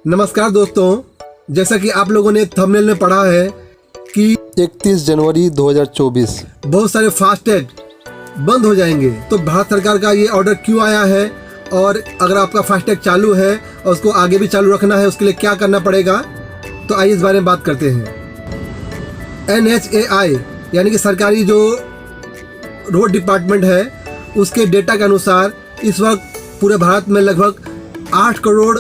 नमस्कार दोस्तों, जैसा कि आप लोगों ने थंबनेल में पढ़ा है कि 31 जनवरी 2024 बहुत सारे फास्टैग बंद हो जाएंगे। तो भारत सरकार का ये ऑर्डर क्यों आया है और अगर आपका फास्टैग चालू है और उसको आगे भी चालू रखना है उसके लिए क्या करना पड़ेगा, तो आइए इस बारे में बात करते हैं। NHAI यानी कि सरकारी जो रोड डिपार्टमेंट है उसके डेटा के अनुसार इस वक्त पूरे भारत में लगभग 8 करोड़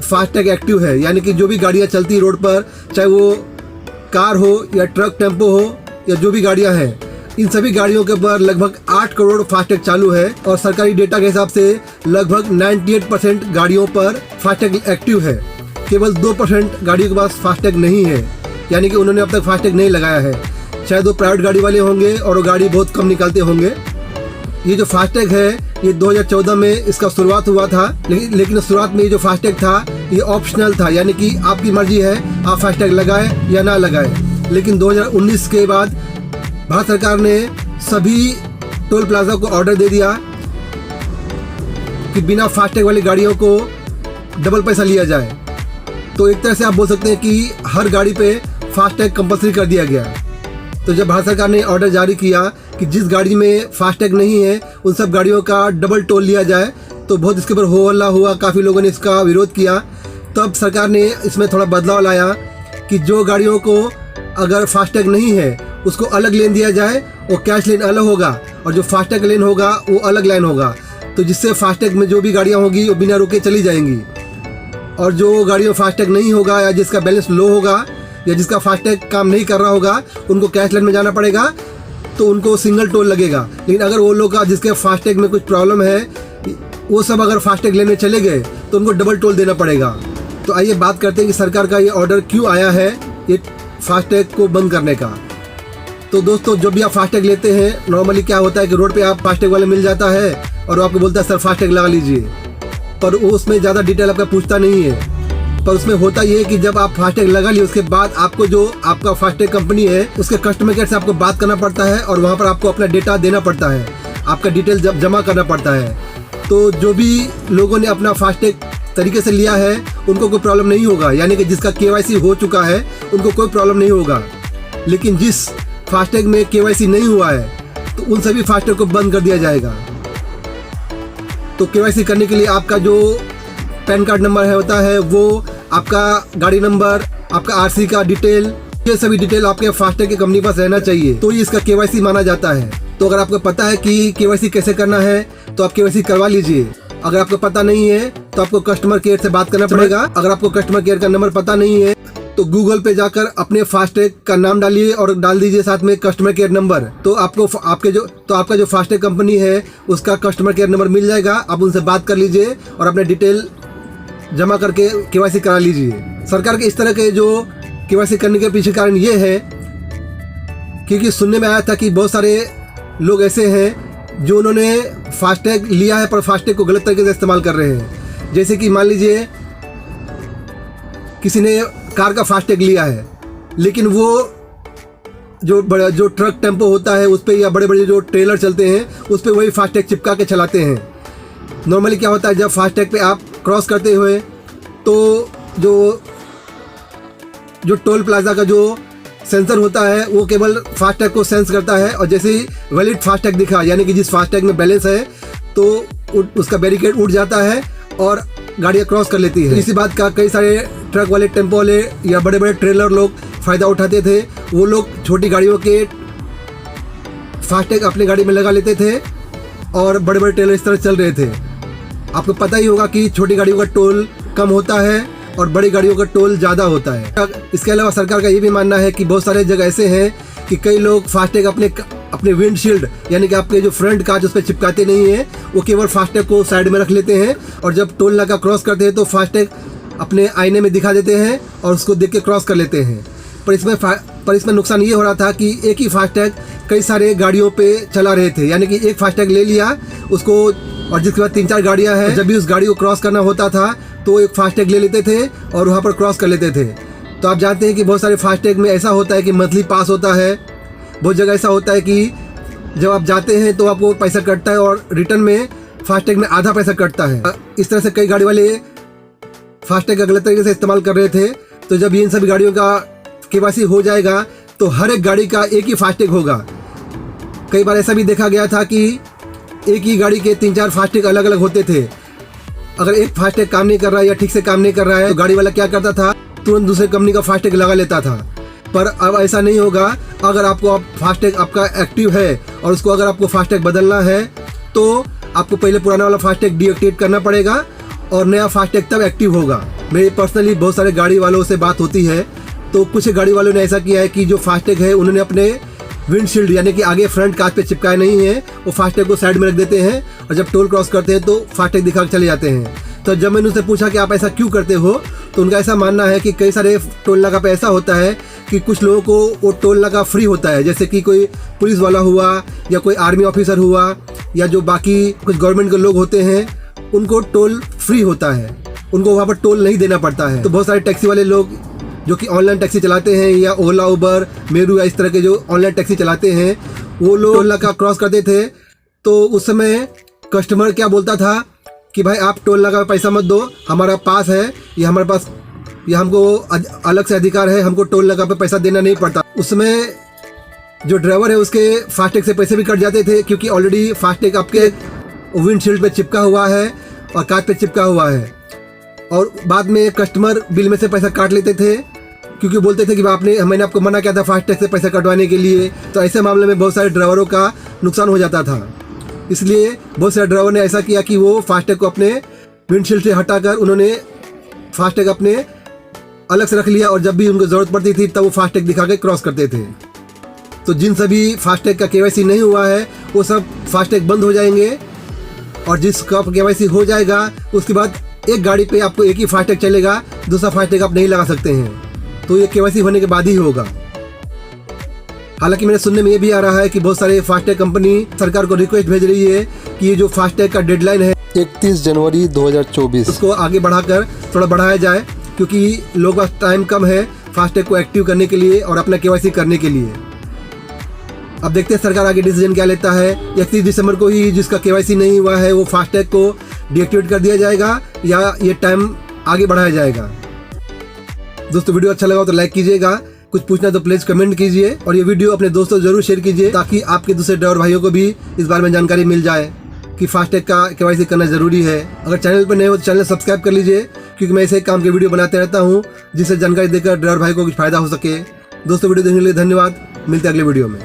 फास्टैग एक्टिव है। यानी कि जो भी गाड़ियाँ चलती रोड पर, चाहे वो कार हो या ट्रक टेम्पो हो या जो भी गाड़ियाँ हैं, इन सभी गाड़ियों के ऊपर लगभग 8 करोड़ फास्टैग चालू है। और सरकारी डेटा के हिसाब से लगभग 98% गाड़ियों पर फास्टैग एक्टिव है। केवल 2% गाड़ियों के पास फास्टैग नहीं है, यानी कि उन्होंने अब तक फास्टैग नहीं लगाया है। शायद वो प्राइवेट गाड़ी वाले होंगे और वो गाड़ी बहुत कम निकालते होंगे। ये जो फास्टैग है ये 2014 में इसका शुरुआत हुआ था, लेकिन शुरुआत में ये जो फास्टैग था ये ऑप्शनल था, यानी कि आपकी मर्जी है आप फास्टैग लगाएं या ना लगाएं। लेकिन 2019 के बाद भारत सरकार ने सभी टोल प्लाजा को ऑर्डर दे दिया कि बिना फास्टैग वाली गाड़ियों को डबल पैसा लिया जाए। तो एक तरह से आप बोल सकते हैं कि हर गाड़ी पे फास्टैग कंपल्सरी कर दिया गया। तो जब भारत सरकार ने ऑर्डर जारी किया कि जिस गाड़ी में फास्टैग नहीं है उन सब गाड़ियों का डबल टोल लिया जाए, तो बहुत इसके ऊपर हो हल्ला हुआ, काफ़ी लोगों ने इसका विरोध किया। तब सरकार ने इसमें थोड़ा बदलाव लाया कि जो गाड़ियों को अगर फास्टैग नहीं है उसको अलग लेन दिया जाए, वो कैश लेन अलग होगा और जो फास्टैग लेन होगा वो अलग लाइन होगा। तो जिससे फास्टैग में जो भी गाड़ियाँ होंगी वो बिना रुके चली जाएंगी, और जो गाड़ियों फास्टैग नहीं होगा या जिसका बैलेंस लो होगा या जिसका फास्टैग काम नहीं कर रहा होगा उनको कैश लेन में जाना पड़ेगा, तो उनको सिंगल टोल लगेगा। लेकिन अगर वो लोग का जिसके फास्टैग में कुछ प्रॉब्लम है वो सब अगर फास्टैग लेने चले गए तो उनको डबल टोल देना पड़ेगा। तो आइए बात करते हैं कि सरकार का ये ऑर्डर क्यों आया है ये फास्टैग को बंद करने का। तो दोस्तों, जब भी आप फास्टैग लेते हैं नॉर्मली क्या होता है कि रोड पे आप फास्टैग वाले मिल जाता है और वो आपको बोलता है सर फास्टैग लगा लीजिए, पर वो उसमें ज़्यादा डिटेल आपका पूछता नहीं है। पर उसमें होता ये है कि जब आप फास्टैग लगा लिए उसके बाद आपको जो आपका फास्टैग कंपनी है उसके कस्टमर केयर से आपको बात करना पड़ता है और वहाँ पर आपको अपना डेटा देना पड़ता है, आपका डिटेल जमा करना पड़ता है। तो जो भी लोगों ने अपना फास्टैग तरीके से लिया है उनको कोई प्रॉब्लम नहीं होगा, यानी कि जिसका KYC हो चुका है उनको कोई प्रॉब्लम नहीं होगा। लेकिन जिस फास्टैग में KYC नहीं हुआ है तो उन सभी फास्टैग को बंद कर दिया जाएगा। तो KYC करने के लिए आपका जो पैन कार्ड नंबर है होता है, वो आपका गाड़ी नंबर, आपका RC का डिटेल, ये सभी डिटेल आपके फास्टैग की कंपनी पास रहना चाहिए, तो ये इसका KYC माना जाता है। तो अगर आपको पता है कि KYC कैसे करना है तो आप KYC करवा लीजिए। अगर आपको पता नहीं है तो आपको कस्टमर केयर से बात करना पड़ेगा। अगर आपको कस्टमर केयर का नंबर पता नहीं है तो गूगल पे जाकर अपने फास्टैग का नाम डालिए और डाल दीजिए साथ में कस्टमर केयर नंबर। तो आपको आपका जो फास्टैग कंपनी है उसका कस्टमर केयर नंबर मिल जाएगा। आप उनसे बात कर लीजिए और अपने डिटेल जमा करके KYC करा लीजिए। सरकार के इस तरह के जो KYC करने के पीछे कारण ये है क्योंकि सुनने में आया था कि बहुत सारे लोग ऐसे हैं जो उन्होंने फास्टैग लिया है पर फास्टैग को गलत तरीके से इस्तेमाल कर रहे हैं। जैसे कि मान लीजिए किसी ने कार का फास्टैग लिया है, लेकिन वो जो ट्रक टेम्पो होता है उस पर या बड़े बड़े जो ट्रेलर चलते हैं उस पर वही फास्टैग चिपका के चलाते हैं। नॉर्मली क्या होता है, जब फास्टैग पे आप क्रॉस करते हुए तो जो टोल प्लाजा का जो सेंसर होता है वो केवल फास्टैग को सेंस करता है, और जैसे ही वैलिड फास्टैग दिखा, यानी कि जिस फास्टैग में बैलेंस है, तो उसका बैरिकेड उठ जाता है और गाड़ियाँ क्रॉस कर लेती है। इसी बात का कई सारे ट्रक वाले, टेम्पो वाले या बड़े बड़े ट्रेलर लोग फ़ायदा उठाते थे। वो लोग छोटी गाड़ियों के फास्टैग अपनी गाड़ी में लगा लेते थे और बड़े बड़े ट्रेलर इस तरह चल रहे थे। आपको पता ही होगा कि छोटी गाड़ियों का टोल कम होता है और बड़ी गाड़ियों का टोल ज़्यादा होता है। इसके अलावा सरकार का ये भी मानना है कि बहुत सारे जगह ऐसे हैं कि कई लोग फास्टैग अपने विंडशील्ड यानी कि आपके जो फ्रंट कांच उस पर चिपकाते नहीं है, वो केवल फास्टैग को साइड में रख लेते हैं और जब टोल नाका क्रॉस करते हैं तो फास्टैग अपने आईने में दिखा देते हैं और उसको देख के क्रॉस कर लेते हैं। पर इसमें नुकसान ये हो रहा था कि एक ही फास्टैग कई सारे गाड़ियों पे चला रहे थे, यानी कि एक फास्टैग ले लिया उसको और जिसके बाद 3-4 गाड़ियां हैं, जब भी उस गाड़ी को क्रॉस करना होता था तो एक फास्टैग ले लेते थे और वहाँ पर क्रॉस कर लेते थे। तो आप जानते हैं कि बहुत सारे फास्टैग में ऐसा होता है कि मंथली पास होता है, बहुत जगह ऐसा होता है कि जब आप जाते हैं तो आपको पैसा कटता है और रिटर्न में फास्टैग में आधा पैसा कटता है। इस तरह से कई गाड़ी वाले फास्टैग का गलत तरीके से इस्तेमाल कर रहे थे। तो जब इन सभी गाड़ियों का KYC हो जाएगा तो हर एक गाड़ी का एक ही फास्टैग होगा। कई बार ऐसा भी देखा गया था कि एक ही गाड़ी के 3-4 फास्टैग अलग अलग होते थे। अगर एक फास्टैग काम नहीं कर रहा है या ठीक से काम नहीं कर रहा है तो गाड़ी वाला क्या करता था, तुरंत दूसरे कंपनी का फास्टैग लगा लेता था। पर अब ऐसा नहीं होगा। अगर आपको फास्टैग आपका एक्टिव है और उसको अगर आपको फास्टैग बदलना है तो आपको पहले पुराना वाला फास्टैग डीएक्टिवेट करना पड़ेगा और नया फास्टैग तब एक्टिव होगा। मेरी पर्सनली बहुत सारे गाड़ी वालों से बात होती है, तो कुछ गाड़ी वालों ने ऐसा किया है कि जो फास्टैग है उन्होंने अपने विंडशील्ड यानी कि आगे फ्रंट कांच पे चिपकाए नहीं है, वो फास्टैग को साइड में रख देते हैं और जब टोल क्रॉस करते हैं तो फास्टैग दिखा के चले जाते हैं। तो जब मैंने उनसे पूछा कि आप ऐसा क्यों करते हो, तो उनका ऐसा मानना है कि कई सारे टोल नाका पे ऐसा होता है कि कुछ लोगों को वो टोल नाका फ्री होता है, जैसे कि कोई पुलिस वाला हुआ या कोई आर्मी ऑफिसर हुआ या जो बाकी कुछ गवर्नमेंट के लोग होते हैं, उनको टोल फ्री होता है, उनको वहाँ पर टोल नहीं देना पड़ता है। तो बहुत सारे टैक्सी वाले लोग जो कि ऑनलाइन टैक्सी चलाते हैं या ओला उबर मेरू या इस तरह के जो ऑनलाइन टैक्सी चलाते हैं, वो लोग टोल नाका क्रॉस करते थे तो उस समय कस्टमर क्या बोलता था कि भाई आप टोल नाका में पैसा मत दो, हमारा पास है, ये हमारे पास, ये हमको अलग से अधिकार है, हमको टोल नाका पे पैसा देना नहीं पड़ता। उसमें जो ड्राइवर है उसके फास्टैग से पैसे भी कट जाते थे क्योंकि ऑलरेडी फास्टैग आपके विंडशील्ड पे चिपका हुआ है और कांच पे चिपका हुआ है। और बाद में कस्टमर बिल में से पैसा काट लेते थे क्योंकि बोलते थे कि मैंने आपको मना किया था फास्टैग से पैसा कटवाने के लिए। तो ऐसे मामले में बहुत सारे ड्राइवरों का नुकसान हो जाता था। इसलिए बहुत सारे ड्राइवर ने ऐसा किया कि वो फास्टैग को अपने विंडशील्ड से हटाकर उन्होंने फास्टैग अपने अलग से रख लिया और जब भी उनको ज़रूरत पड़ती थी तब वो फास्टैग दिखा के क्रॉस करते थे। तो जिन सभी फास्टैग का KYC नहीं हुआ है वो सब फास्टैग बंद हो जाएंगे और जिसका KYC हो जाएगा उसके बाद एक गाड़ी पे आपको एक ही फास्टैग चलेगा, दूसरा फास्टैग आप नहीं लगा सकते हैं। तो ये KYC होने के बाद ही होगा। हालांकि मेरे सुनने में ये भी आ रहा है कि बहुत सारे फास्टैग कंपनी सरकार को रिक्वेस्ट भेज रही है कि ये जो फास्टैग का डेडलाइन है 31 जनवरी 2024 उसको आगे बढ़ाकर थोड़ा बढ़ाया जाए क्योंकि लोगों का टाइम कम है फास्टैग को एक्टिव करने के लिए और अपना KYC करने के लिए। अब देखते हैं सरकार आगे डिसीजन क्या लेता है। 31 दिसंबर को ही जिसका KYC नहीं हुआ है वो फास्टैग को डीएक्टिवेट कर दिया जाएगा या ये टाइम आगे बढ़ाया जाएगा। दोस्तों वीडियो अच्छा लगा तो लाइक कीजिएगा, कुछ पूछना तो प्लीज कमेंट कीजिए और ये वीडियो अपने दोस्तों जरूर शेयर कीजिए ताकि आपके दूसरे ड्राइवर भाइयों को भी इस बारे में जानकारी मिल जाए कि फास्टैग का KYC करना जरूरी है। अगर चैनल पर नए हो तो चैनल सब्सक्राइब कर लीजिए क्योंकि मैं ऐसे काम के वीडियो बनाते रहता हूँ जिससे जानकारी देकर ड्राइवर भाई को कुछ फायदा हो सके। दोस्तों वीडियो देखने के लिए धन्यवाद, मिलते हैं अगले वीडियो में।